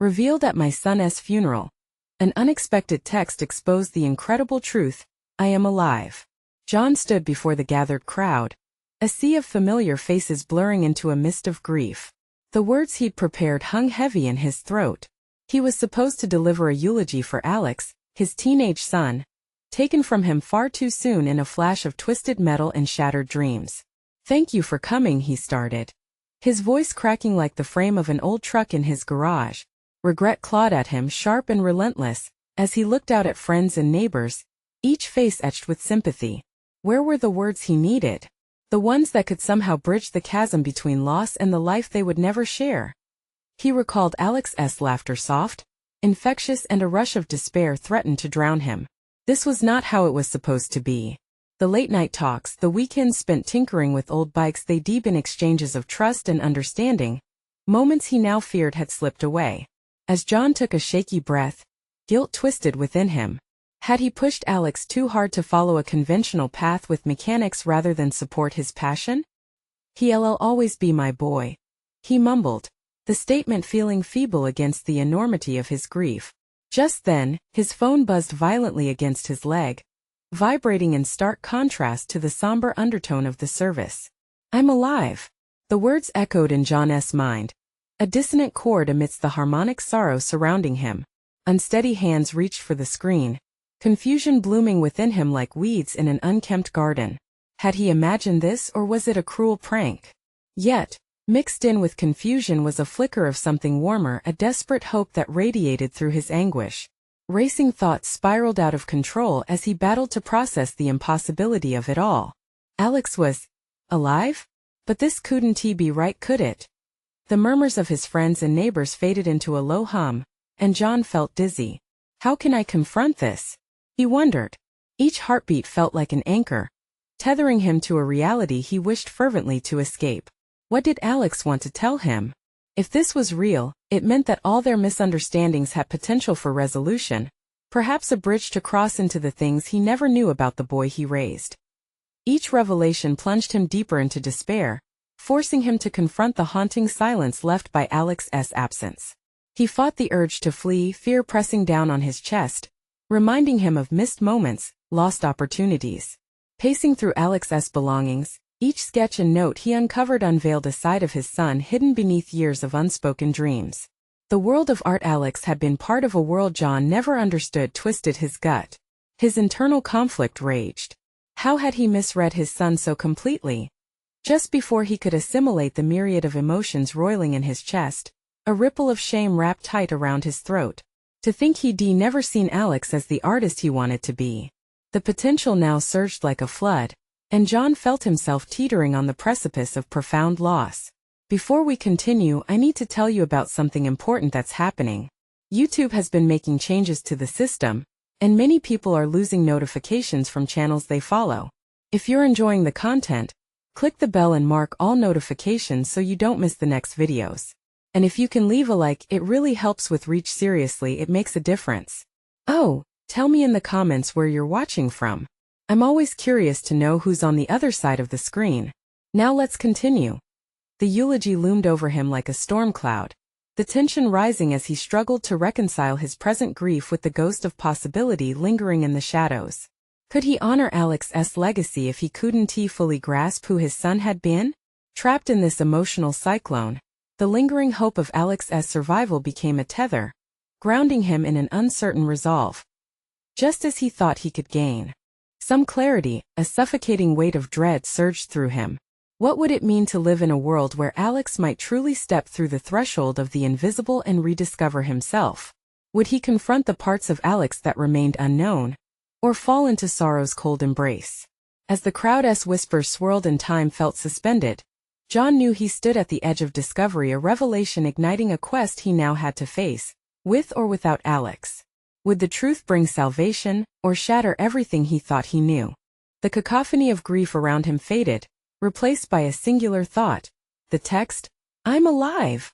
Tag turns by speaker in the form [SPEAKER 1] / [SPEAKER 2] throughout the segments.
[SPEAKER 1] Revealed at my son's funeral. An unexpected text exposed the incredible truth. I am alive. John stood before the gathered crowd, a sea of familiar faces blurring into a mist of grief. The words he'd prepared hung heavy in his throat. He was supposed to deliver a eulogy for Alex, his teenage son, taken from him far too soon in a flash of twisted metal and shattered dreams. "Thank you for coming," he started, his voice cracking like the frame of an old truck in his garage. Regret clawed at him, sharp and relentless, as he looked out at friends and neighbors, each face etched with sympathy. Where were the words he needed? The ones that could somehow bridge the chasm between loss and the life they would never share. He recalled Alex's laughter, soft, infectious, and a rush of despair threatened to drown him. This was not how it was supposed to be. The late-night talks, the weekends spent tinkering with old bikes, they deep in exchanges of trust and understanding, moments he now feared had slipped away. As John took a shaky breath, guilt twisted within him. Had he pushed Alex too hard to follow a conventional path with mechanics rather than support his passion? "He'll always be my boy," he mumbled, the statement feeling feeble against the enormity of his grief. Just then, his phone buzzed violently against his leg, vibrating in stark contrast to the somber undertone of the service. "I'm alive." The words echoed in John's mind, a dissonant chord amidst the harmonic sorrow surrounding him. Unsteady hands reached for the screen, confusion blooming within him like weeds in an unkempt garden. Had he imagined this, or was it a cruel prank? Yet, mixed in with confusion was a flicker of something warmer, a desperate hope that radiated through his anguish. Racing thoughts spiraled out of control as he battled to process the impossibility of it all. Alex was alive? But this couldn't be right, could it? The murmurs of his friends and neighbors faded into a low hum, and John felt dizzy. How can I confront this? He wondered. Each heartbeat felt like an anchor, tethering him to a reality he wished fervently to escape. What did Alex want to tell him? If this was real, it meant that all their misunderstandings had potential for resolution, perhaps a bridge to cross into the things he never knew about the boy he raised. Each revelation plunged him deeper into despair, forcing him to confront the haunting silence left by Alex's absence. He fought the urge to flee, fear pressing down on his chest, reminding him of missed moments, lost opportunities. Pacing through Alex's belongings, each sketch and note he uncovered unveiled a side of his son hidden beneath years of unspoken dreams. The world of art Alex had been part of a world John never understood twisted his gut. His internal conflict raged. How had he misread his son so completely? Just before he could assimilate the myriad of emotions roiling in his chest, a ripple of shame wrapped tight around his throat. To think he'd never seen Alex as the artist he wanted to be. The potential now surged like a flood, and John felt himself teetering on the precipice of profound loss. Before we continue, I need to tell you about something important that's happening. YouTube has been making changes to the system, and many people are losing notifications from channels they follow. If you're enjoying the content, click the bell and mark all notifications so you don't miss the next videos. And if you can leave a like, it really helps with reach. Seriously, it makes a difference. Oh, tell me in the comments where you're watching from. I'm always curious to know who's on the other side of the screen. Now let's continue. The eulogy loomed over him like a storm cloud, the tension rising as he struggled to reconcile his present grief with the ghost of possibility lingering in the shadows. Could he honor Alex's legacy if he couldn't fully grasp who his son had been? Trapped in this emotional cyclone, the lingering hope of Alex's survival became a tether, grounding him in an uncertain resolve. Just as he thought he could gain some clarity, a suffocating weight of dread surged through him. What would it mean to live in a world where Alex might truly step through the threshold of the invisible and rediscover himself? Would he confront the parts of Alex that remained unknown, or fall into sorrow's cold embrace? As the crowd's whispers swirled and time felt suspended, John knew he stood at the edge of discovery, a revelation igniting a quest he now had to face, with or without Alex. Would the truth bring salvation, or shatter everything he thought he knew? The cacophony of grief around him faded, replaced by a singular thought. The text, "I'm alive,"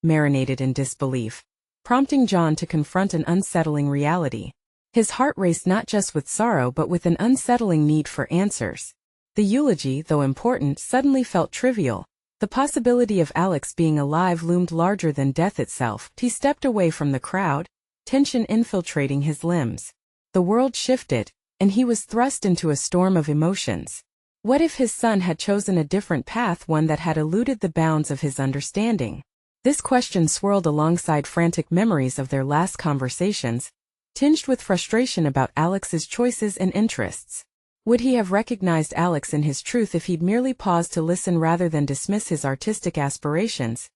[SPEAKER 1] marinated in disbelief, prompting John to confront an unsettling reality. His heart raced not just with sorrow but with an unsettling need for answers. The eulogy, though important, suddenly felt trivial, The possibility of Alex being alive loomed larger than death itself. He stepped away from the crowd, tension infiltrating his limbs. The world shifted, and he was thrust into a storm of emotions. What if his son had chosen a different path, one that had eluded the bounds of his understanding? This question swirled alongside frantic memories of their last conversations, tinged with frustration about Alex's choices and interests. Would he have recognized Alex in his truth if he'd merely paused to listen rather than dismiss his artistic aspirations?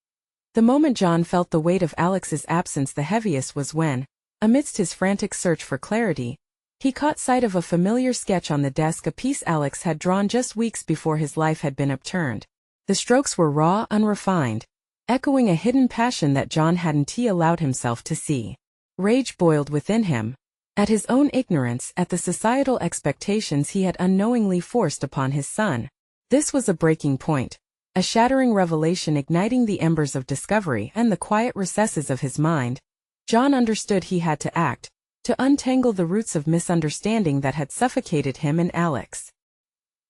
[SPEAKER 1] The moment John felt the weight of Alex's absence the heaviest was when, amidst his frantic search for clarity, he caught sight of a familiar sketch on the desk, a piece Alex had drawn just weeks before his life had been upturned. The strokes were raw, unrefined, echoing a hidden passion that John hadn't allowed himself to see. Rage boiled within him, at his own ignorance, at the societal expectations he had unknowingly forced upon his son. This was a breaking point, a shattering revelation igniting the embers of discovery and the quiet recesses of his mind. John understood he had to act, to untangle the roots of misunderstanding that had suffocated him and Alex.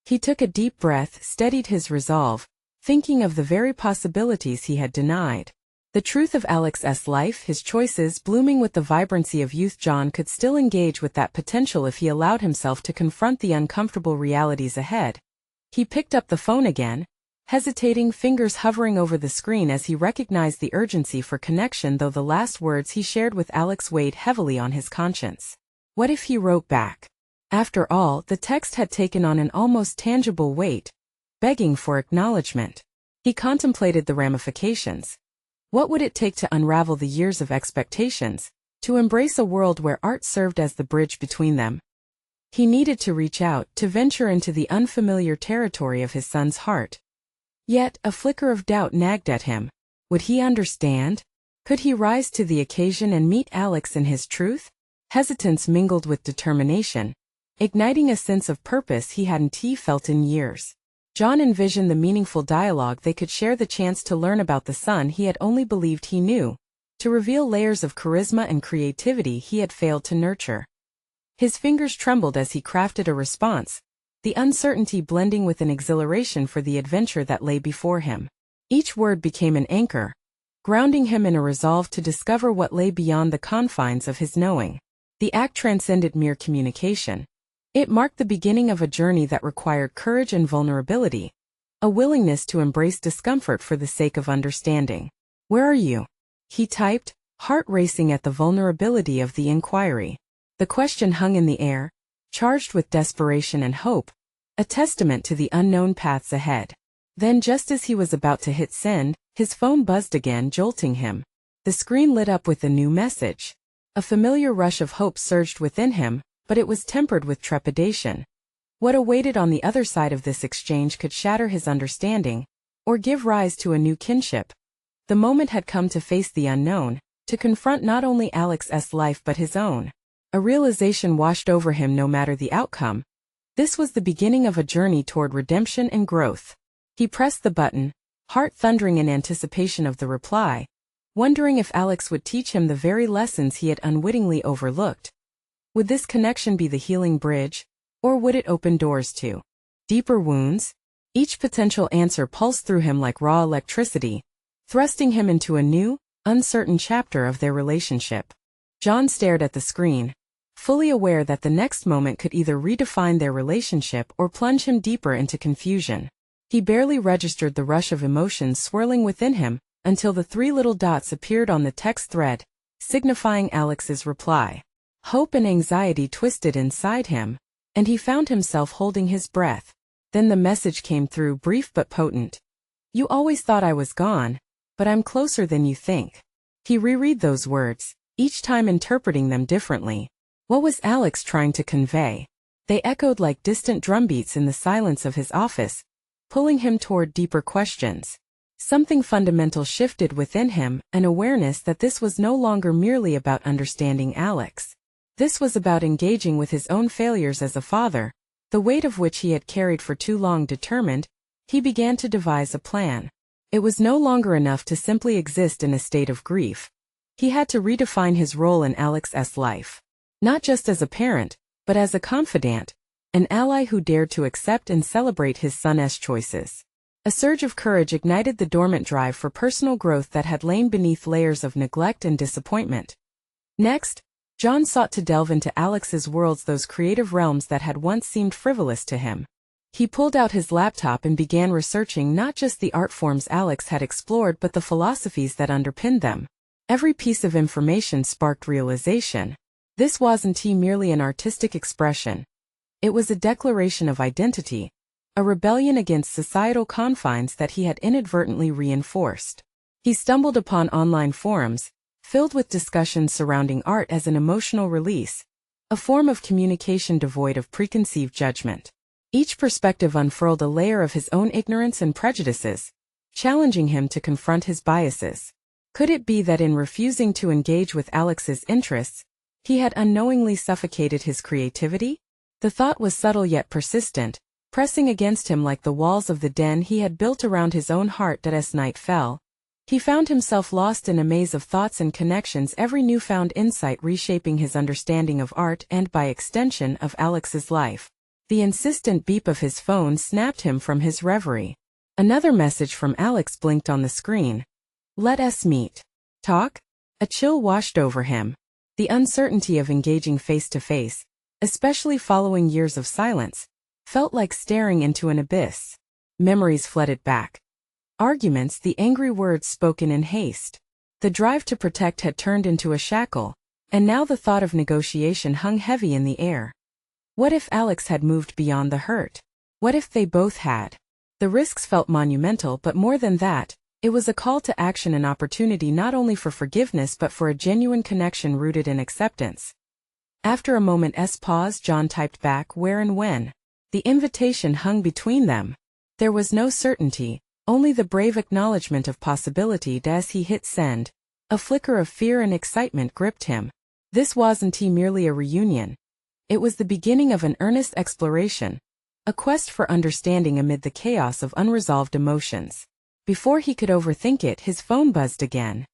[SPEAKER 1] He took a deep breath, steadied his resolve, thinking of the very possibilities he had denied. The truth of Alex's life, his choices, blooming with the vibrancy of youth. John could still engage with that potential if he allowed himself to confront the uncomfortable realities ahead. He picked up the phone again, hesitating, fingers hovering over the screen as he recognized the urgency for connection, though the last words he shared with Alex weighed heavily on his conscience. What if he wrote back? After all, the text had taken on an almost tangible weight, begging for acknowledgement. He contemplated the ramifications. What would it take to unravel the years of expectations, to embrace a world where art served as the bridge between them? He needed to reach out, to venture into the unfamiliar territory of his son's heart. Yet, a flicker of doubt nagged at him. Would he understand? Could he rise to the occasion and meet Alex in his truth? Hesitance mingled with determination, igniting a sense of purpose he hadn't felt in years. John envisioned the meaningful dialogue they could share, the chance to learn about the son he had only believed he knew, to reveal layers of charisma and creativity he had failed to nurture. His fingers trembled as he crafted a response, the uncertainty blending with an exhilaration for the adventure that lay before him. Each word became an anchor, grounding him in a resolve to discover what lay beyond the confines of his knowing. The act transcended mere communication. It marked the beginning of a journey that required courage and vulnerability, a willingness to embrace discomfort for the sake of understanding. "Where are you?" he typed, heart racing at the vulnerability of the inquiry. The question hung in the air, charged with desperation and hope, a testament to the unknown paths ahead. Then, just as he was about to hit send, his phone buzzed again, jolting him. The screen lit up with a new message. A familiar rush of hope surged within him, but it was tempered with trepidation. What awaited on the other side of this exchange could shatter his understanding, or give rise to a new kinship. The moment had come to face the unknown, to confront not only Alex's life but his own. A realization washed over him: no matter the outcome, this was the beginning of a journey toward redemption and growth. He pressed the button, heart thundering in anticipation of the reply, wondering if Alex would teach him the very lessons he had unwittingly overlooked. Would this connection be the healing bridge, or would it open doors to deeper wounds? Each potential answer pulsed through him like raw electricity, thrusting him into a new, uncertain chapter of their relationship. John stared at the screen, fully aware that the next moment could either redefine their relationship or plunge him deeper into confusion. He barely registered the rush of emotions swirling within him until the three little dots appeared on the text thread, signifying Alex's reply. Hope and anxiety twisted inside him, and he found himself holding his breath. Then the message came through, brief but potent. "You always thought I was gone, but I'm closer than you think." He reread those words, each time interpreting them differently. What was Alex trying to convey? They echoed like distant drumbeats in the silence of his office, pulling him toward deeper questions. Something fundamental shifted within him, an awareness that this was no longer merely about understanding Alex. This was about engaging with his own failures as a father, the weight of which he had carried for too long. Determined, he began to devise a plan. It was no longer enough to simply exist in a state of grief. He had to redefine his role in Alex's life. Not just as a parent, but as a confidant, an ally who dared to accept and celebrate his son's choices. A surge of courage ignited the dormant drive for personal growth that had lain beneath layers of neglect and disappointment. Next, John sought to delve into Alex's worlds, those creative realms that had once seemed frivolous to him. He pulled out his laptop and began researching not just the art forms Alex had explored but the philosophies that underpinned them. Every piece of information sparked realization. This wasn't merely an artistic expression. It was a declaration of identity, a rebellion against societal confines that he had inadvertently reinforced. He stumbled upon online forums, filled with discussions surrounding art as an emotional release, a form of communication devoid of preconceived judgment. Each perspective unfurled a layer of his own ignorance and prejudices, challenging him to confront his biases. Could it be that in refusing to engage with Alex's interests, he had unknowingly suffocated his creativity? The thought was subtle yet persistent, pressing against him like the walls of the den he had built around his own heart. As night fell, he found himself lost in a maze of thoughts and connections, every newfound insight reshaping his understanding of art and, by extension, of Alex's life. The insistent beep of his phone snapped him from his reverie. Another message from Alex blinked on the screen. "Let us meet. Talk?" A chill washed over him. The uncertainty of engaging face to face, especially following years of silence, felt like staring into an abyss. Memories flooded back. Arguments, the angry words spoken in haste. The drive to protect had turned into a shackle, and now the thought of negotiation hung heavy in the air. What if Alex had moved beyond the hurt? What if they both had? The risks felt monumental, but more than that, it was a call to action, an opportunity not only for forgiveness but for a genuine connection rooted in acceptance. After a moment's pause, John typed back, "Where and when?" The invitation hung between them. There was no certainty, only the brave acknowledgement of possibility. As he hit send, a flicker of fear and excitement gripped him. This wasn't merely a reunion. It was the beginning of an earnest exploration, a quest for understanding amid the chaos of unresolved emotions. Before he could overthink it, his phone buzzed again.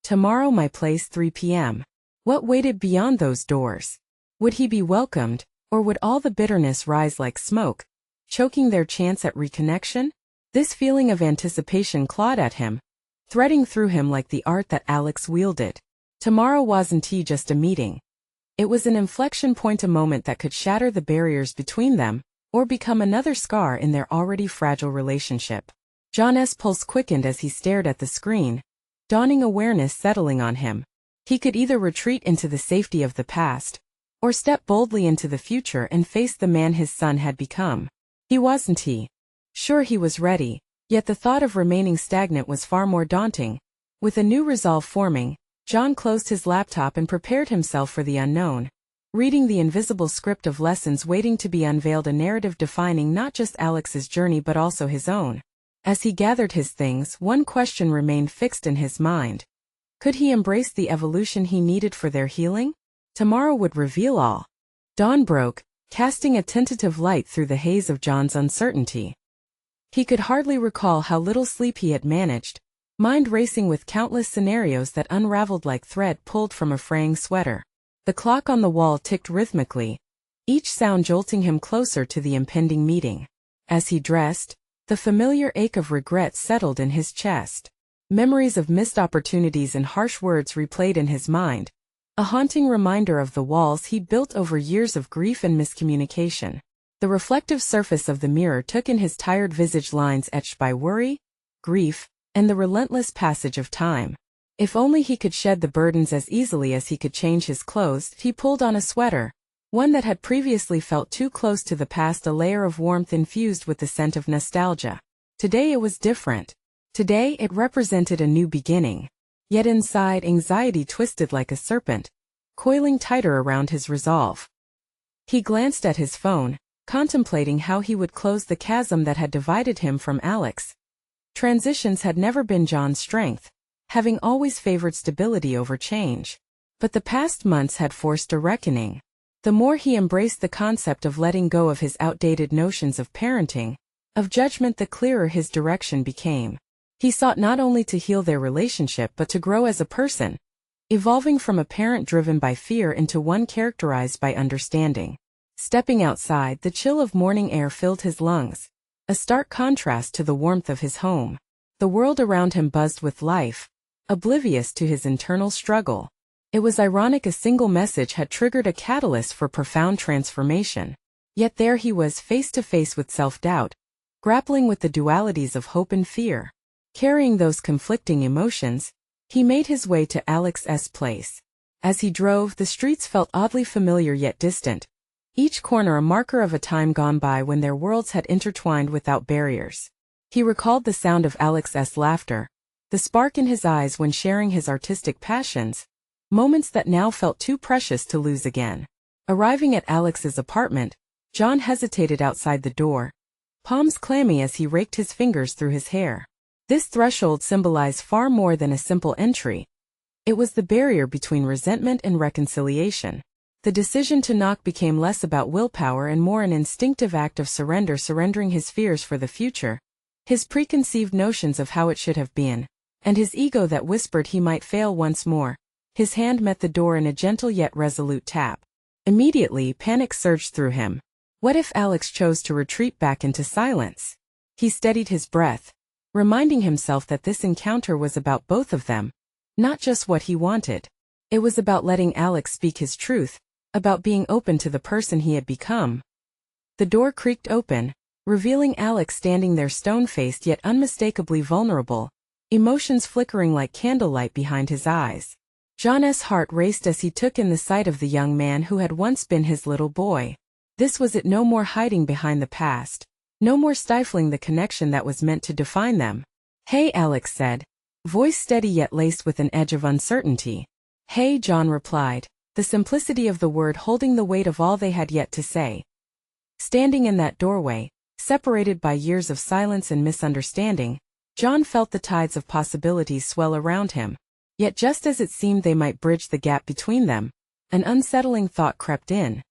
[SPEAKER 1] Tomorrow, my place, 3 p.m. What waited beyond those doors? Would he be welcomed, or would all the bitterness rise like smoke, choking their chance at reconnection? This feeling of anticipation clawed at him, threading through him like the art that Alex wielded. Tomorrow wasn't just a meeting. It was an inflection point, a moment that could shatter the barriers between them, or become another scar in their already fragile relationship. John's pulse quickened as he stared at the screen, dawning awareness settling on him. He could either retreat into the safety of the past, or step boldly into the future and face the man his son had become. He wasn't sure he was ready, yet the thought of remaining stagnant was far more daunting. With a new resolve forming, John closed his laptop and prepared himself for the unknown, reading the invisible script of lessons waiting to be unveiled, a narrative defining not just Alex's journey but also his own. As he gathered his things, one question remained fixed in his mind. Could he embrace the evolution he needed for their healing? Tomorrow would reveal all. Dawn broke, casting a tentative light through the haze of John's uncertainty. He could hardly recall how little sleep he had managed, mind racing with countless scenarios that unraveled like thread pulled from a fraying sweater. The clock on the wall ticked rhythmically, each sound jolting him closer to the impending meeting. As he dressed, the familiar ache of regret settled in his chest. Memories of missed opportunities and harsh words replayed in his mind, a haunting reminder of the walls he built over years of grief and miscommunication. The reflective surface of the mirror took in his tired visage, lines etched by worry, grief, and the relentless passage of time. If only he could shed the burdens as easily as he could change his clothes. He pulled on a sweater, one that had previously felt too close to the past, a layer of warmth infused with the scent of nostalgia. Today it was different. Today it represented a new beginning. Yet inside, anxiety twisted like a serpent, coiling tighter around his resolve. He glanced at his phone, contemplating how he would close the chasm that had divided him from Alex. Transitions had never been John's strength, having always favored stability over change. But the past months had forced a reckoning. The more he embraced the concept of letting go of his outdated notions of parenting, of judgment, the clearer his direction became. He sought not only to heal their relationship but to grow as a person, evolving from a parent driven by fear into one characterized by understanding. Stepping outside, the chill of morning air filled his lungs, a stark contrast to the warmth of his home. The world around him buzzed with life, oblivious to his internal struggle. It was ironic a single message had triggered a catalyst for profound transformation. Yet there he was face to face with self-doubt, grappling with the dualities of hope and fear. Carrying those conflicting emotions, he made his way to Alex's place. As he drove, the streets felt oddly familiar yet distant, each corner a marker of a time gone by when their worlds had intertwined without barriers. He recalled the sound of Alex's laughter, the spark in his eyes when sharing his artistic passions, moments that now felt too precious to lose again. Arriving at Alex's apartment, John hesitated outside the door, palms clammy as he raked his fingers through his hair. This threshold symbolized far more than a simple entry. It was the barrier between resentment and reconciliation. The decision to knock became less about willpower and more an instinctive act of surrender, surrendering his fears for the future, his preconceived notions of how it should have been, and his ego that whispered he might fail once more. His hand met the door in a gentle yet resolute tap. Immediately, panic surged through him. What if Alex chose to retreat back into silence? He steadied his breath, reminding himself that this encounter was about both of them, not just what he wanted. It was about letting Alex speak his truth, about being open to the person he had become. The door creaked open, revealing Alex standing there stone-faced yet unmistakably vulnerable, emotions flickering like candlelight behind his eyes. John's heart raced as he took in the sight of the young man who had once been his little boy. This was it, no more hiding behind the past, no more stifling the connection that was meant to define them. "Hey," Alex said, voice steady yet laced with an edge of uncertainty. "Hey," John replied, the simplicity of the word holding the weight of all they had yet to say. Standing in that doorway, separated by years of silence and misunderstanding, John felt the tides of possibilities swell around him. Yet just as it seemed they might bridge the gap between them, an unsettling thought crept in.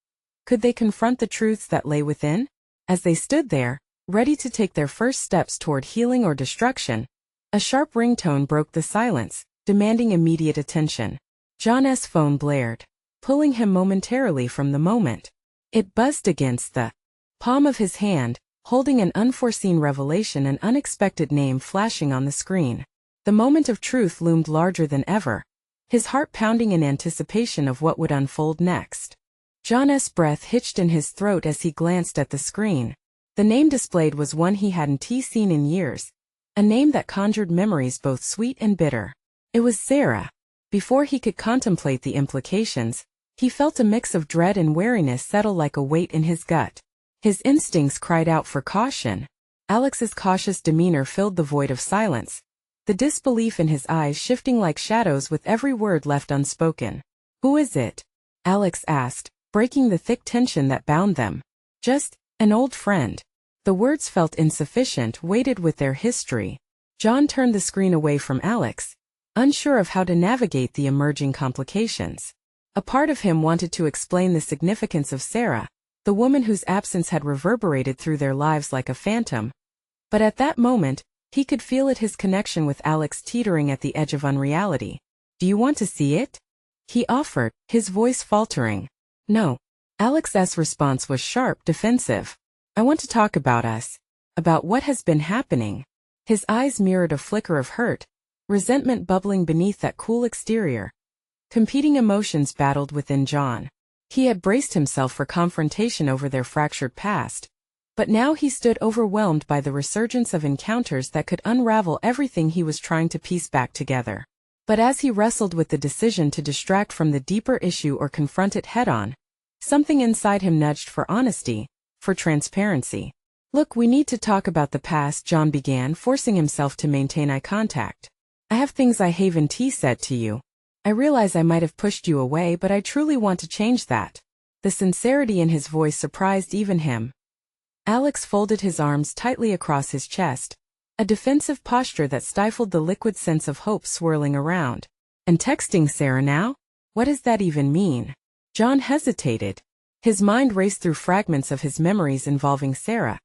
[SPEAKER 1] Could they confront the truths that lay within? As they stood there, ready to take their first steps toward healing or destruction, a sharp ringtone broke the silence, demanding immediate attention. John's phone blared, pulling him momentarily from the moment. It buzzed against the palm of his hand, holding an unforeseen revelation, an unexpected name flashing on the screen. The moment of truth loomed larger than ever, his heart pounding in anticipation of what would unfold next. John's breath hitched in his throat as he glanced at the screen. The name displayed was one he hadn't seen in years, a name that conjured memories both sweet and bitter. It was Sarah. Before he could contemplate the implications, he felt a mix of dread and wariness settle like a weight in his gut. His instincts cried out for caution. Alex's cautious demeanor filled the void of silence, the disbelief in his eyes shifting like shadows with every word left unspoken. "Who is it?" Alex asked, breaking the thick tension that bound them. "Just an old friend." The words felt insufficient, weighted with their history. John turned the screen away from Alex, unsure of how to navigate the emerging complications. A part of him wanted to explain the significance of Sarah, the woman whose absence had reverberated through their lives like a phantom. But at that moment, he could feel it, his connection with Alex teetering at the edge of unreality. "Do you want to see it?" he offered, his voice faltering. "No." Alex's response was sharp, defensive. "I want to talk about us. About what has been happening." His eyes mirrored a flicker of hurt, resentment bubbling beneath that cool exterior. Competing emotions battled within John. He had braced himself for confrontation over their fractured past, but now he stood overwhelmed by the resurgence of encounters that could unravel everything he was trying to piece back together. But as he wrestled with the decision to distract from the deeper issue or confront it head-on, something inside him nudged for honesty, for transparency. "Look, we need to talk about the past," John began, forcing himself to maintain eye contact. "I have things I haven't said to you. I realize I might have pushed you away, but I truly want to change that." The sincerity in his voice surprised even him. Alex folded his arms tightly across his chest, a defensive posture that stifled the liquid sense of hope swirling around. "And texting Sarah now? What does that even mean?" John hesitated. His mind raced through fragments of his memories involving Sarah,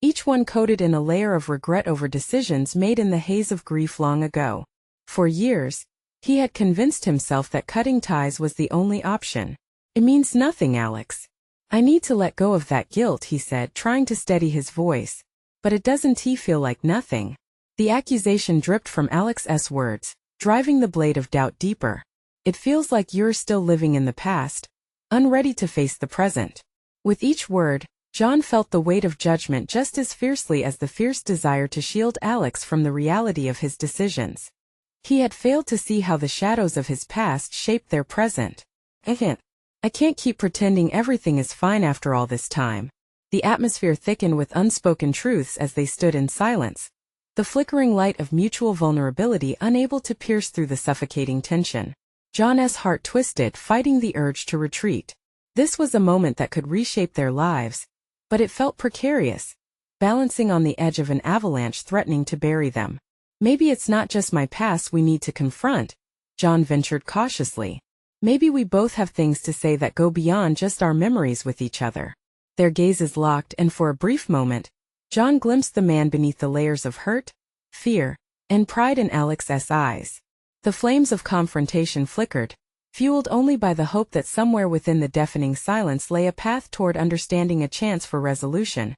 [SPEAKER 1] each one coated in a layer of regret over decisions made in the haze of grief long ago. For years, he had convinced himself that cutting ties was the only option. "It means nothing, Alex. I need to let go of that guilt," he said, trying to steady his voice. But it doesn't feel like nothing. The accusation dripped from Alex's words, driving the blade of doubt deeper. It feels like you're still living in the past, unready to face the present. With each word, John felt the weight of judgment just as fiercely as the fierce desire to shield Alex from the reality of his decisions. He had failed to see how the shadows of his past shaped their present. I can't keep pretending everything is fine after all this time. The atmosphere thickened with unspoken truths as they stood in silence, the flickering light of mutual vulnerability unable to pierce through the suffocating tension. John's heart twisted, fighting the urge to retreat. This was a moment that could reshape their lives, but it felt precarious, balancing on the edge of an avalanche threatening to bury them. Maybe it's not just my past we need to confront, John ventured cautiously. Maybe we both have things to say that go beyond just our memories with each other. Their gazes locked, and for a brief moment, John glimpsed the man beneath the layers of hurt, fear, and pride in Alex's eyes. The flames of confrontation flickered, fueled only by the hope that somewhere within the deafening silence lay a path toward understanding, a chance for resolution.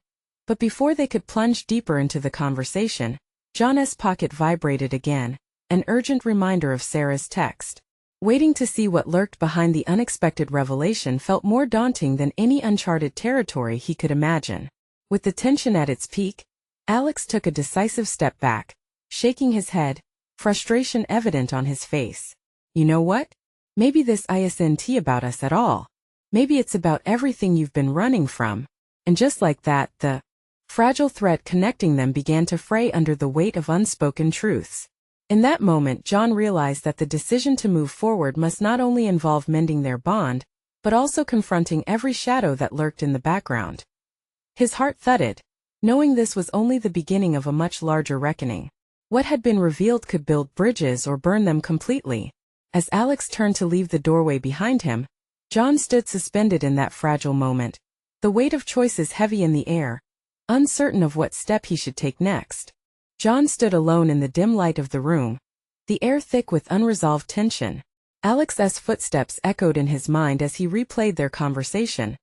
[SPEAKER 1] But before they could plunge deeper into the conversation, John's pocket vibrated again, an urgent reminder of Sarah's text. Waiting to see what lurked behind the unexpected revelation felt more daunting than any uncharted territory he could imagine. With the tension at its peak, Alex took a decisive step back, shaking his head, frustration evident on his face. You know what? Maybe this isn't about us at all. Maybe it's about everything you've been running from. And just like that, the fragile thread connecting them began to fray under the weight of unspoken truths. In that moment, John realized that the decision to move forward must not only involve mending their bond, but also confronting every shadow that lurked in the background. His heart thudded, knowing this was only the beginning of a much larger reckoning. What had been revealed could build bridges or burn them completely. As Alex turned to leave the doorway behind him, John stood suspended in that fragile moment, the weight of choices heavy in the air, uncertain of what step he should take next. John stood alone in the dim light of the room, the air thick with unresolved tension. Alex's footsteps echoed in his mind as he replayed their conversation,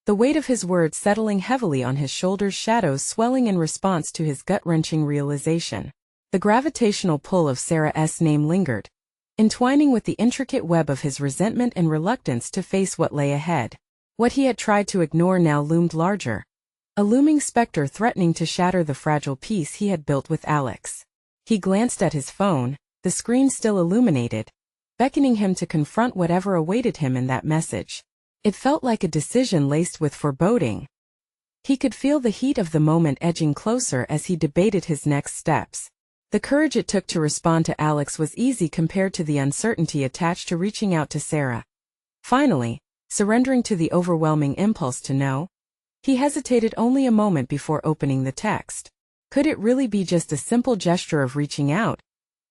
[SPEAKER 1] the weight of his words settling heavily on his shoulders, shadows swelling in response to his gut-wrenching realization. The gravitational pull of Sarah's name lingered, entwining with the intricate web of his resentment and reluctance to face what lay ahead. What he had tried to ignore now loomed larger, a looming specter threatening to shatter the fragile peace he had built with Alex. He glanced at his phone, the screen still illuminated, beckoning him to confront whatever awaited him in that message. It felt like a decision laced with foreboding. He could feel the heat of the moment edging closer as he debated his next steps. The courage it took to respond to Alex was easy compared to the uncertainty attached to reaching out to Sarah. Finally, surrendering to the overwhelming impulse to know, he hesitated only a moment before opening the text. Could it really be just a simple gesture of reaching out?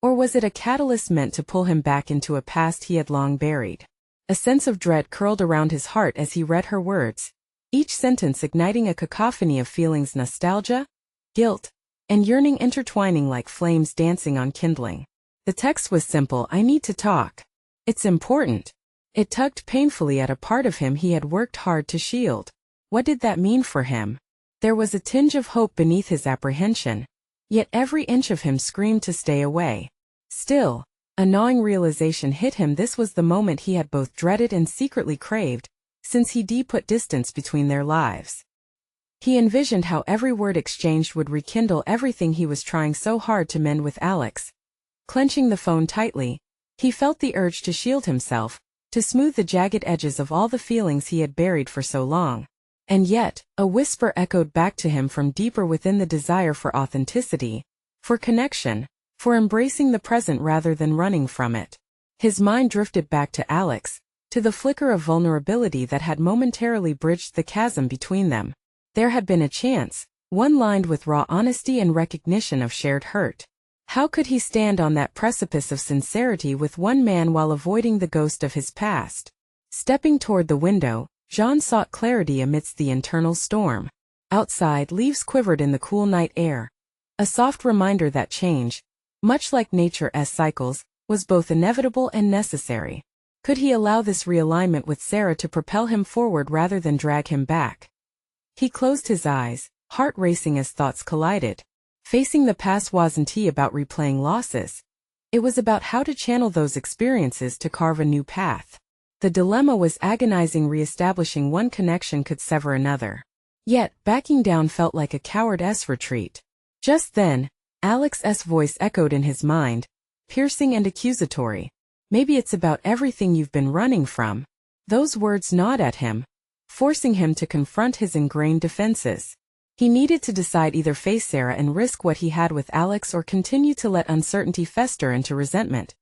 [SPEAKER 1] Or was it a catalyst meant to pull him back into a past he had long buried? A sense of dread curled around his heart as he read her words, each sentence igniting a cacophony of feelings: nostalgia, guilt, and yearning intertwining like flames dancing on kindling. The text was simple: I need to talk. It's important. It tugged painfully at a part of him he had worked hard to shield. What did that mean for him? There was a tinge of hope beneath his apprehension, yet every inch of him screamed to stay away. Still, a gnawing realization hit him: this was the moment he had both dreaded and secretly craved, since he put distance between their lives. He envisioned how every word exchanged would rekindle everything he was trying so hard to mend with Alex. Clenching the phone tightly, he felt the urge to shield himself, to smooth the jagged edges of all the feelings he had buried for so long. And yet, a whisper echoed back to him from deeper within: the desire for authenticity, for connection, for embracing the present rather than running from it. His mind drifted back to Alex, to the flicker of vulnerability that had momentarily bridged the chasm between them. There had been a chance, one lined with raw honesty and recognition of shared hurt. How could he stand on that precipice of sincerity with one man while avoiding the ghost of his past? Stepping toward the window, John sought clarity amidst the internal storm. Outside, leaves quivered in the cool night air, a soft reminder that change, much like nature's cycles, was both inevitable and necessary. Could he allow this realignment with Sarah to propel him forward rather than drag him back? He closed his eyes, heart racing as thoughts collided. Facing the past wasn't about replaying losses. It was about how to channel those experiences to carve a new path. The dilemma was agonizing. Reestablishing one connection could sever another. Yet, backing down felt like a coward's retreat. Just then, Alex's voice echoed in his mind, piercing and accusatory. Maybe it's about everything you've been running from. Those words gnawed at him, forcing him to confront his ingrained defenses. He needed to decide: either face Sarah and risk what he had with Alex, or continue to let uncertainty fester into resentment.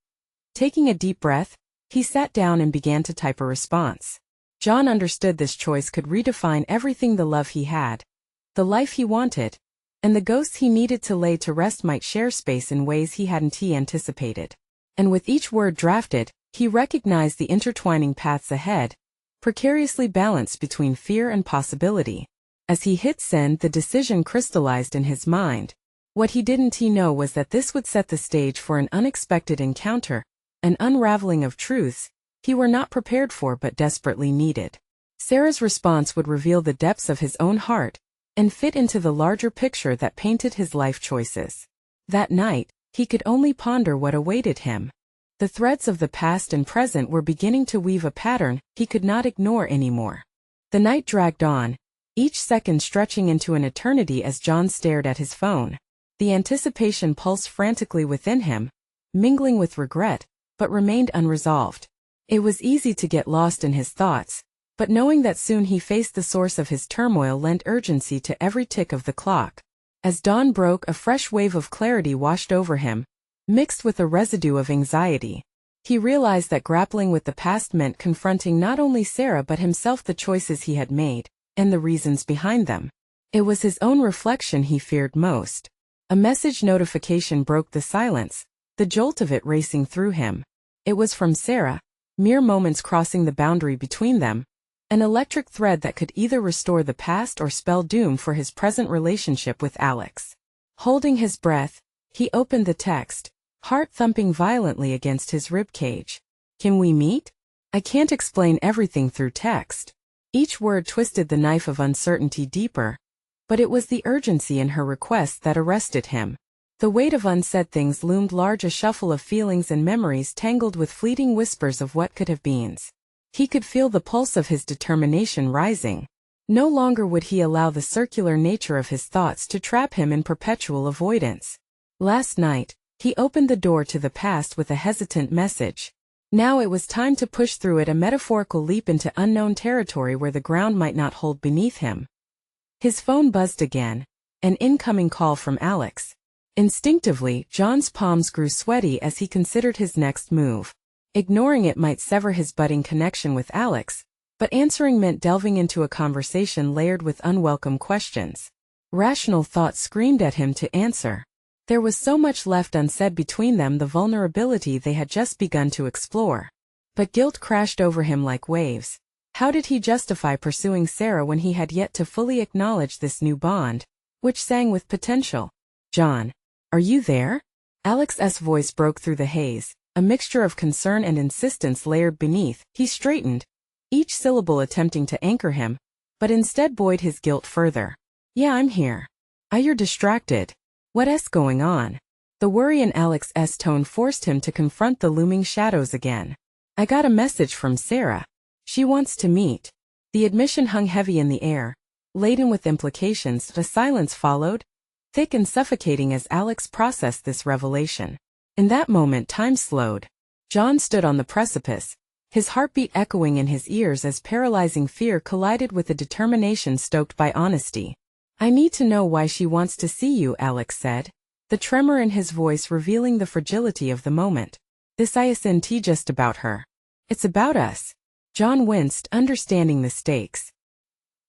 [SPEAKER 1] Taking a deep breath, he sat down and began to type a response. John understood this choice could redefine everything: the love he had, the life he wanted, and the ghosts he needed to lay to rest might share space in ways he hadn't anticipated. And with each word drafted, he recognized the intertwining paths ahead, precariously balanced between fear and possibility. As he hit send, the decision crystallized in his mind. What he didn't know was that this would set the stage for an unexpected encounter, an unraveling of truths he were not prepared for but desperately needed. Sarah's response would reveal the depths of his own heart and fit into the larger picture that painted his life choices. That night, he could only ponder what awaited him. The threads of the past and present were beginning to weave a pattern he could not ignore anymore. The night dragged on, each second stretching into an eternity as John stared at his phone. The anticipation pulsed frantically within him, mingling with regret, but remained unresolved. It was easy to get lost in his thoughts, but knowing that soon he faced the source of his turmoil lent urgency to every tick of the clock. As dawn broke, a fresh wave of clarity washed over him, mixed with a residue of anxiety. He realized that grappling with the past meant confronting not only Sarah but himself, the choices he had made, and the reasons behind them. It was his own reflection he feared most. A message notification broke the silence, the jolt of it racing through him. It was from Sarah, mere moments crossing the boundary between them, an electric thread that could either restore the past or spell doom for his present relationship with Alex. Holding his breath, he opened the text, heart thumping violently against his ribcage. "Can we meet? I can't explain everything through text." Each word twisted the knife of uncertainty deeper, but it was the urgency in her request that arrested him. The weight of unsaid things loomed large, a shuffle of feelings and memories tangled with fleeting whispers of what could have been. He could feel the pulse of his determination rising. No longer would he allow the circular nature of his thoughts to trap him in perpetual avoidance. Last night, he opened the door to the past with a hesitant message. Now it was time to push through it, a metaphorical leap into unknown territory where the ground might not hold beneath him. His phone buzzed again, an incoming call from Alex. Instinctively, John's palms grew sweaty as he considered his next move. Ignoring it might sever his budding connection with Alex, but answering meant delving into a conversation layered with unwelcome questions. Rational thought screamed at him to answer. There was so much left unsaid between them, the vulnerability they had just begun to explore. But guilt crashed over him like waves. How did he justify pursuing Sarah when he had yet to fully acknowledge this new bond, which sang with potential? "John, are you there?" Alex's voice broke through the haze, a mixture of concern and insistence layered beneath. He straightened, each syllable attempting to anchor him, but instead buoyed his guilt further. "Yeah, I'm here. You're distracted. What's going on?" The worry in Alex's tone forced him to confront the looming shadows again. "I got a message from Sarah. She wants to meet." The admission hung heavy in the air, laden with implications. The silence followed, thick and suffocating as Alex processed this revelation. In that moment, time slowed. John stood on the precipice, his heartbeat echoing in his ears as paralyzing fear collided with a determination stoked by honesty. "I need to know why she wants to see you," Alex said, the tremor in his voice revealing the fragility of the moment. "This isn't just about her. It's about us." John winced, understanding the stakes.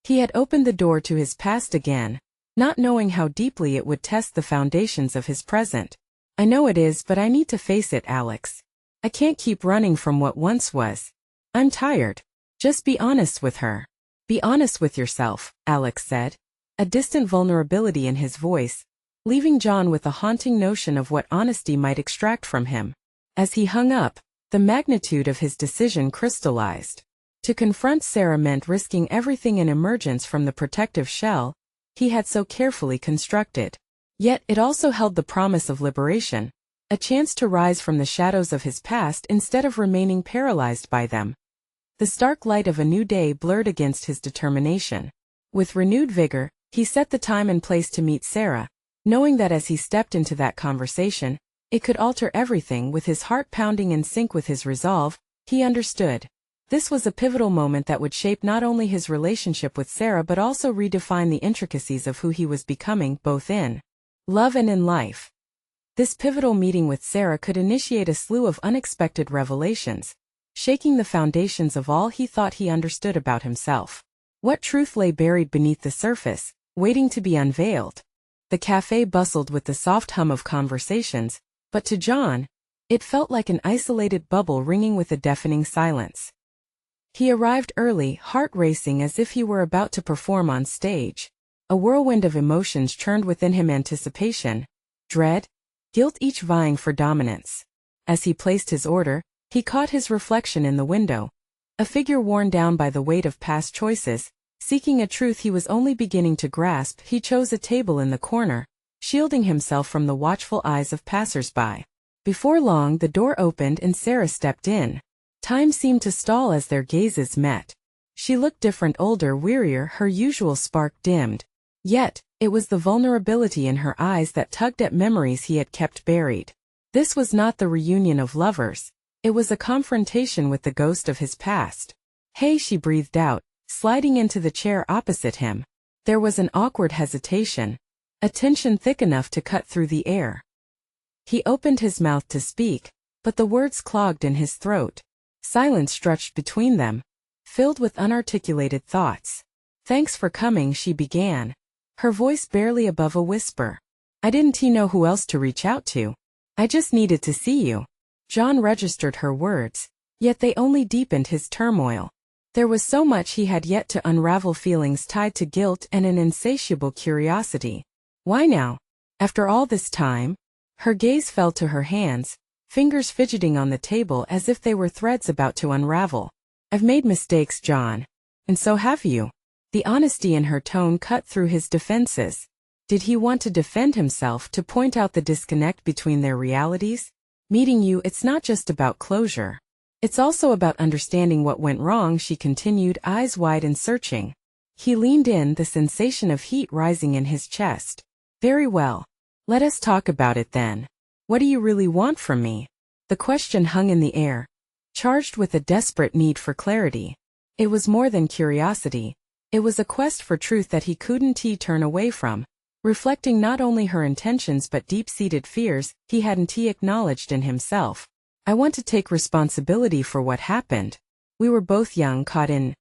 [SPEAKER 1] He had opened the door to his past again, not knowing how deeply it would test the foundations of his present. "I know it is, but I need to face it, Alex. I can't keep running from what once was. I'm tired." "Just be honest with her. Be honest with yourself," Alex said, a distant vulnerability in his voice, leaving John with a haunting notion of what honesty might extract from him. As he hung up, the magnitude of his decision crystallized. To confront Sarah meant risking everything: an emergence from the protective shell he had so carefully constructed. Yet it also held the promise of liberation, a chance to rise from the shadows of his past instead of remaining paralyzed by them. The stark light of a new day blurred against his determination. With renewed vigor, he set the time and place to meet Sarah, knowing that as he stepped into that conversation, it could alter everything. With his heart pounding in sync with his resolve, he understood. This was a pivotal moment that would shape not only his relationship with Sarah but also redefine the intricacies of who he was becoming, both in love and in life. This pivotal meeting with Sarah could initiate a slew of unexpected revelations, shaking the foundations of all he thought he understood about himself. What truth lay buried beneath the surface, waiting to be unveiled? The cafe bustled with the soft hum of conversations, but to John, it felt like an isolated bubble ringing with a deafening silence. He arrived early, heart racing as if he were about to perform on stage. A whirlwind of emotions churned within him: anticipation, dread, guilt, each vying for dominance. As he placed his order, he caught his reflection in the window, a figure worn down by the weight of past choices, seeking a truth he was only beginning to grasp. He chose a table in the corner, shielding himself from the watchful eyes of passers-by. Before long, the door opened and Sarah stepped in. Time seemed to stall as their gazes met. She looked different, older, wearier, her usual spark dimmed. Yet, it was the vulnerability in her eyes that tugged at memories he had kept buried. This was not the reunion of lovers. It was a confrontation with the ghost of his past. "Hey," she breathed out, sliding into the chair opposite him. There was an awkward hesitation, a tension thick enough to cut through the air. He opened his mouth to speak, but the words clogged in his throat. Silence stretched between them, filled with unarticulated thoughts. "Thanks for coming," she began, her voice barely above a whisper. "I didn't know who else to reach out to. I just needed to see you." John registered her words, yet they only deepened his turmoil. There was so much he had yet to unravel, feelings tied to guilt and an insatiable curiosity. Why now? After all this time? Her gaze fell to her hands, fingers fidgeting on the table as if they were threads about to unravel. "I've made mistakes, John. And so have you." The honesty in her tone cut through his defenses. Did he want to defend himself, to point out the disconnect between their realities? "Meeting you, it's not just about closure. It's also about understanding what went wrong," she continued, eyes wide and searching. He leaned in, the sensation of heat rising in his chest. "Very well. Let us talk about it then. What do you really want from me?" The question hung in the air, charged with a desperate need for clarity. It was more than curiosity. It was a quest for truth that he couldn't turn away from, reflecting not only her intentions but deep-seated fears he hadn't acknowledged in himself. "I want to take responsibility for what happened. We were both young, caught in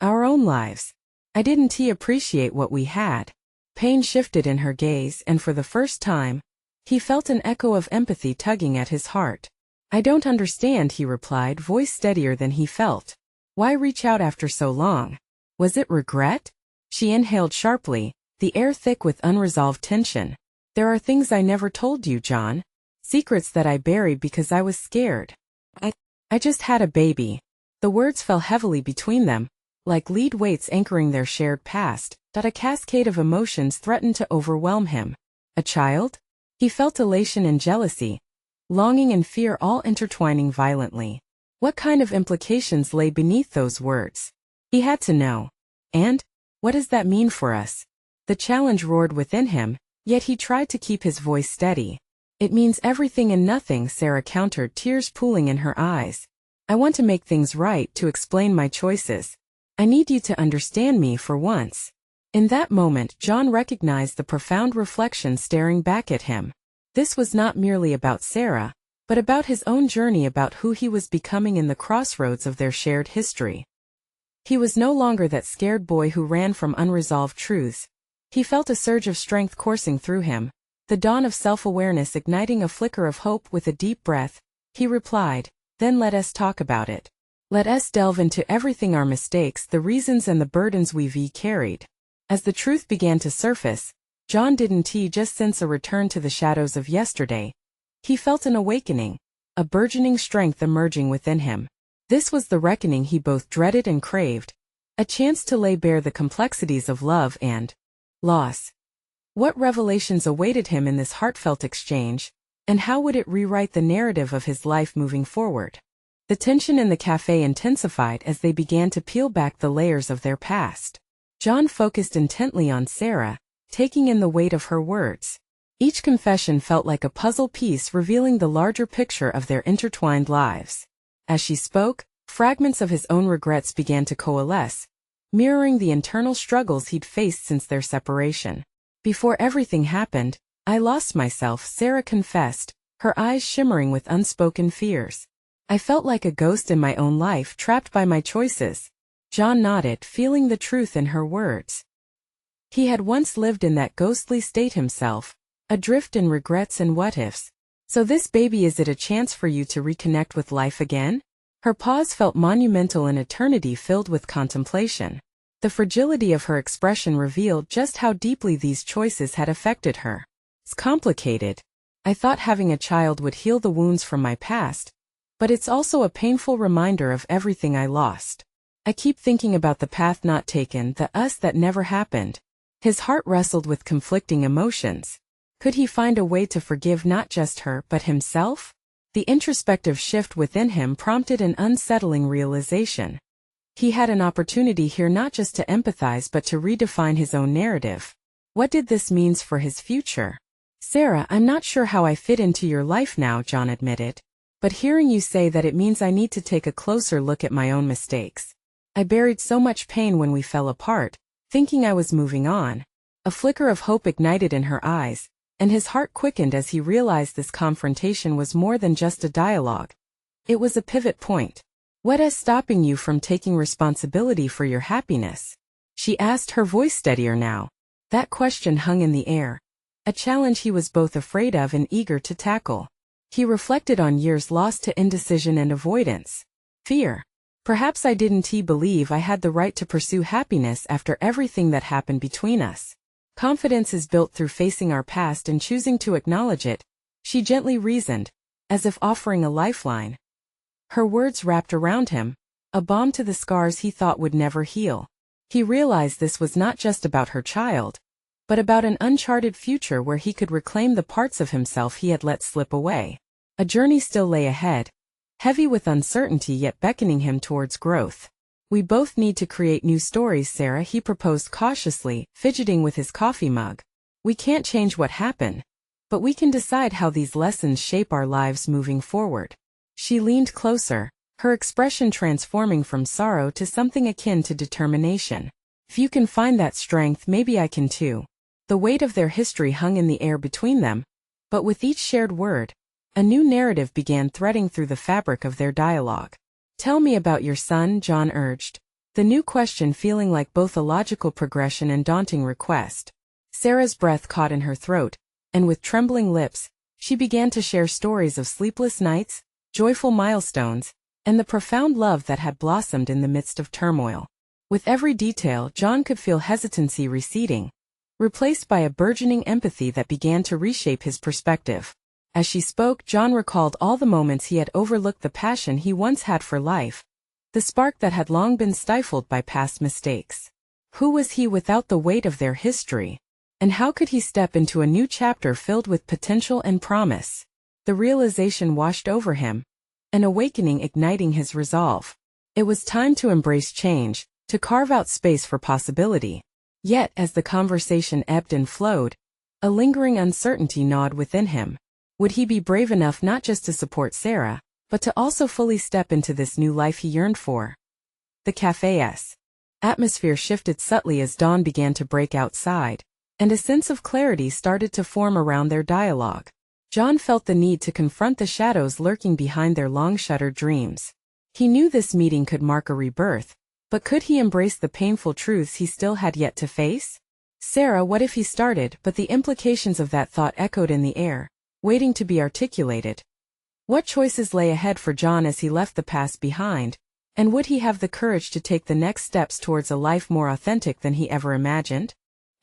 [SPEAKER 1] our own lives. I didn't appreciate what we had." Pain shifted in her gaze, and for the first time, he felt an echo of empathy tugging at his heart. "I don't understand," he replied, voice steadier than he felt. "Why reach out after so long? Was it regret?" She inhaled sharply, the air thick with unresolved tension. "There are things I never told you, John. Secrets that I buried because I was scared. I just had a baby." The words fell heavily between them, like lead weights anchoring their shared past, that a cascade of emotions threatened to overwhelm him. A child? He felt elation and jealousy, longing and fear all intertwining violently. What kind of implications lay beneath those words? He had to know. "And? What does that mean for us?" The challenge roared within him, yet he tried to keep his voice steady. "It means everything and nothing," Sarah countered, tears pooling in her eyes. "I want to make things right, to explain my choices. I need you to understand me for once." In that moment, John recognized the profound reflection staring back at him. This was not merely about Sarah, but about his own journey, about who he was becoming in the crossroads of their shared history. He was no longer that scared boy who ran from unresolved truths. He felt a surge of strength coursing through him, the dawn of self-awareness igniting a flicker of hope. With a deep breath, he replied, "Then let us talk about it. Let us delve into everything, our mistakes, the reasons and the burdens we've carried." As the truth began to surface, John didn't just sense a return to the shadows of yesterday. He felt an awakening, a burgeoning strength emerging within him. This was the reckoning he both dreaded and craved, a chance to lay bare the complexities of love and loss. What revelations awaited him in this heartfelt exchange, and how would it rewrite the narrative of his life moving forward? The tension in the cafe intensified as they began to peel back the layers of their past. John focused intently on Sarah, taking in the weight of her words. Each confession felt like a puzzle piece revealing the larger picture of their intertwined lives. As she spoke, fragments of his own regrets began to coalesce, mirroring the internal struggles he'd faced since their separation. Before everything happened, I lost myself, Sarah confessed, her eyes shimmering with unspoken fears. I felt like a ghost in my own life, trapped by my choices. John nodded, feeling the truth in her words. He had once lived in that ghostly state himself, adrift in regrets and what-ifs. So this baby, is it a chance for you to reconnect with life again? Her pause felt monumental, an eternity filled with contemplation. The fragility of her expression revealed just how deeply these choices had affected her. It's complicated. I thought having a child would heal the wounds from my past, but it's also a painful reminder of everything I lost. I keep thinking about the path not taken, the us that never happened. His heart wrestled with conflicting emotions. Could he find a way to forgive not just her but himself? The introspective shift within him prompted an unsettling realization. He had an opportunity here not just to empathize but to redefine his own narrative. What did this mean for his future? Sarah, I'm not sure how I fit into your life now, John admitted. But hearing you say that, it means I need to take a closer look at my own mistakes. I buried so much pain when we fell apart, thinking I was moving on. A flicker of hope ignited in her eyes, and his heart quickened as he realized this confrontation was more than just a dialogue. It was a pivot point. What is stopping you from taking responsibility for your happiness? She asked, her voice steadier now. That question hung in the air, a challenge he was both afraid of and eager to tackle. He reflected on years lost to indecision and avoidance. Fear. Perhaps I didn't believe I had the right to pursue happiness after everything that happened between us. Confidence is built through facing our past and choosing to acknowledge it, she gently reasoned, as if offering a lifeline. Her words wrapped around him, a balm to the scars he thought would never heal. He realized this was not just about her child, but about an uncharted future where he could reclaim the parts of himself he had let slip away. A journey still lay ahead, heavy with uncertainty yet beckoning him towards growth. We both need to create new stories, Sarah, he proposed cautiously, fidgeting with his coffee mug. We can't change what happened, but we can decide how these lessons shape our lives moving forward. She leaned closer, her expression transforming from sorrow to something akin to determination. If you can find that strength, maybe I can too. The weight of their history hung in the air between them, but with each shared word, a new narrative began threading through the fabric of their dialogue. Tell me about your son, John urged, the new question feeling like both a logical progression and daunting request. Sarah's breath caught in her throat, and with trembling lips, she began to share stories of sleepless nights, joyful milestones, and the profound love that had blossomed in the midst of turmoil. With every detail, John could feel hesitancy receding, replaced by a burgeoning empathy that began to reshape his perspective. As she spoke, John recalled all the moments he had overlooked, the passion he once had for life, the spark that had long been stifled by past mistakes. Who was he without the weight of their history? And how could he step into a new chapter filled with potential and promise? The realization washed over him, an awakening igniting his resolve. It was time to embrace change, to carve out space for possibility. Yet, as the conversation ebbed and flowed, a lingering uncertainty gnawed within him. Would he be brave enough not just to support Sarah, but to also fully step into this new life he yearned for? The cafe's atmosphere shifted subtly as dawn began to break outside, and a sense of clarity started to form around their dialogue. John felt the need to confront the shadows lurking behind their long-shuttered dreams. He knew this meeting could mark a rebirth, but could he embrace the painful truths he still had yet to face? Sarah, what if he started, but the implications of that thought echoed in the air, waiting to be articulated. What choices lay ahead for John as he left the past behind, and would he have the courage to take the next steps towards a life more authentic than he ever imagined?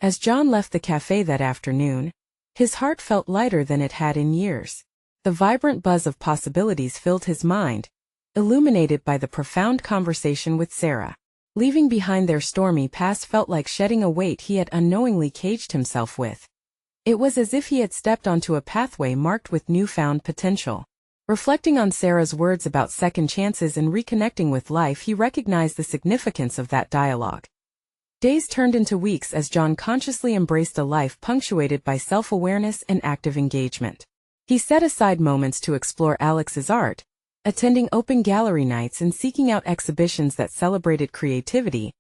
[SPEAKER 1] As John left the cafe that afternoon, his heart felt lighter than it had in years. The vibrant buzz of possibilities filled his mind, illuminated by the profound conversation with Sarah. Leaving behind their stormy past felt like shedding a weight he had unknowingly caged himself with. It was as if he had stepped onto a pathway marked with newfound potential. Reflecting on Sarah's words about second chances and reconnecting with life, he recognized the significance of that dialogue. Days turned into weeks as John consciously embraced a life punctuated by self-awareness and active engagement. He set aside moments to explore Alex's art, attending open gallery nights and seeking out exhibitions that celebrated creativity,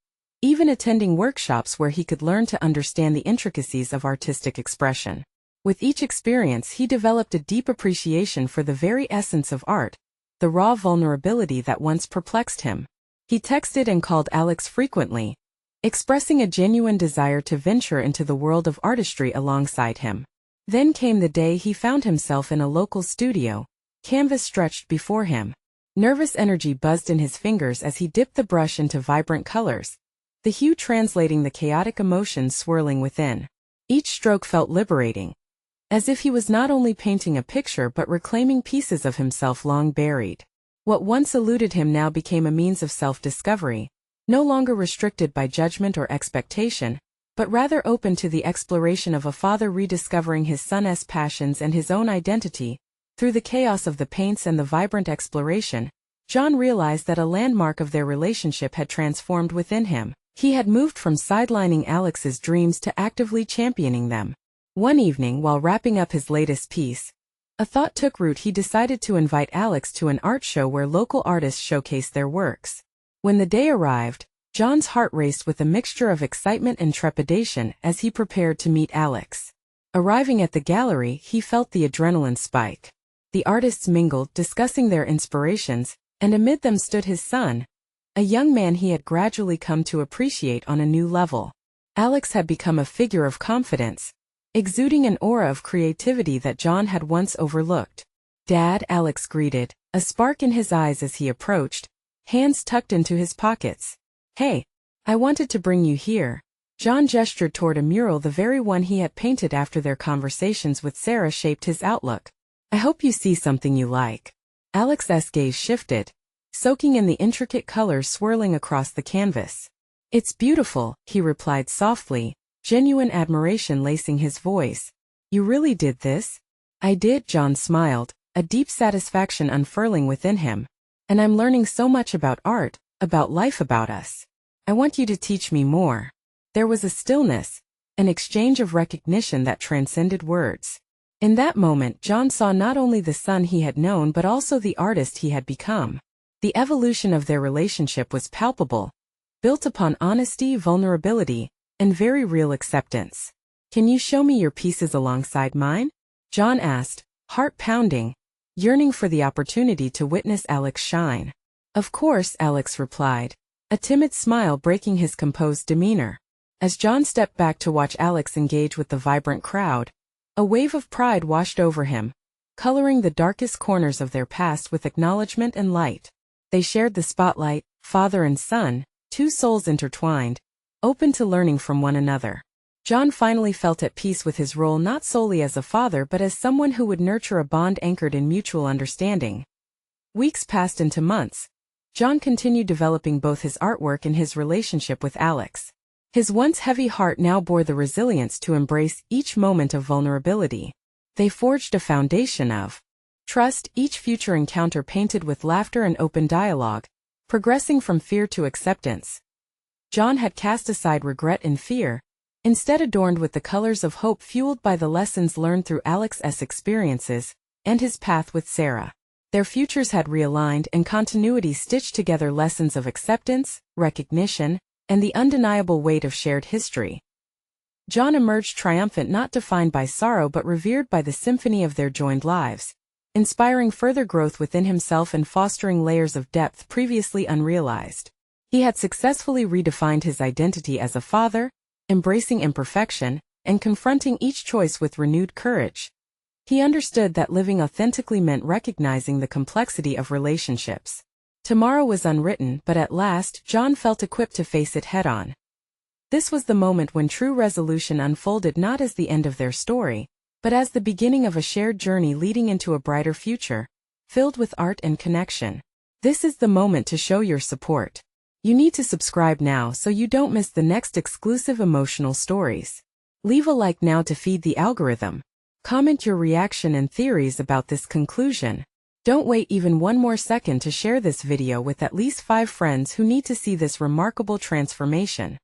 [SPEAKER 1] even attending workshops where he could learn to understand the intricacies of artistic expression. With each experience, he developed a deep appreciation for the very essence of art, the raw vulnerability that once perplexed him. He texted and called Alex frequently, expressing a genuine desire to venture into the world of artistry alongside him. Then came the day he found himself in a local studio, canvas stretched before him. Nervous energy buzzed in his fingers as he dipped the brush into vibrant colors, the hue translating the chaotic emotions swirling within. Each stroke felt liberating, as if he was not only painting a picture but reclaiming pieces of himself long buried. What once eluded him now became a means of self-discovery, no longer restricted by judgment or expectation, but rather open to the exploration of a father rediscovering his son's passions and his own identity. Through the chaos of the paints and the vibrant exploration, John realized that a landmark of their relationship had transformed within him. He had moved from sidelining Alex's dreams to actively championing them. One evening, while wrapping up his latest piece, a thought took root. He decided to invite Alex to an art show where local artists showcased their works. When the day arrived, John's heart raced with a mixture of excitement and trepidation as he prepared to meet Alex. Arriving at the gallery, he felt the adrenaline spike. The artists mingled, discussing their inspirations, and amid them stood his son, a young man he had gradually come to appreciate on a new level. Alex had become a figure of confidence, exuding an aura of creativity that John had once overlooked. "Dad," Alex greeted, a spark in his eyes as he approached, hands tucked into his pockets. "Hey, I wanted to bring you here." John gestured toward a mural, the very one he had painted after their conversations with Sarah shaped his outlook. "I hope you see something you like." Alex's gaze shifted, soaking in the intricate colors swirling across the canvas. "It's beautiful," he replied softly, genuine admiration lacing his voice. "You really did this?" "I did," John smiled, a deep satisfaction unfurling within him. "And I'm learning so much about art, about life, about us. I want you to teach me more." There was a stillness, an exchange of recognition that transcended words. In that moment, John saw not only the son he had known but also the artist he had become. The evolution of their relationship was palpable, built upon honesty, vulnerability, and very real acceptance. "Can you show me your pieces alongside mine?" John asked, heart pounding, yearning for the opportunity to witness Alex shine. "Of course," Alex replied, a timid smile breaking his composed demeanor. As John stepped back to watch Alex engage with the vibrant crowd, a wave of pride washed over him, coloring the darkest corners of their past with acknowledgement and light. They shared the spotlight, father and son, two souls intertwined, open to learning from one another. John finally felt at peace with his role, not solely as a father but as someone who would nurture a bond anchored in mutual understanding. Weeks passed into months. John continued developing both his artwork and his relationship with Alex. His once heavy heart now bore the resilience to embrace each moment of vulnerability. They forged a foundation of trust, each future encounter painted with laughter and open dialogue, progressing from fear to acceptance. John had cast aside regret and fear, instead adorned with the colors of hope fueled by the lessons learned through Alex's experiences and his path with Sarah. Their futures had realigned and continuity stitched together lessons of acceptance, recognition, and the undeniable weight of shared history. John emerged triumphant, not defined by sorrow but revered by the symphony of their joined lives, inspiring further growth within himself and fostering layers of depth previously unrealized. He had successfully redefined his identity as a father, embracing imperfection, and confronting each choice with renewed courage. He understood that living authentically meant recognizing the complexity of relationships. Tomorrow was unwritten, but at last, John felt equipped to face it head-on. This was the moment when true resolution unfolded, not as the end of their story, but as the beginning of a shared journey leading into a brighter future, filled with art and connection. This is the moment to show your support. You need to subscribe now so you don't miss the next exclusive emotional stories. Leave a like now to feed the algorithm. Comment your reaction and theories about this conclusion. Don't wait even one more second to share this video with at least 5 friends who need to see this remarkable transformation.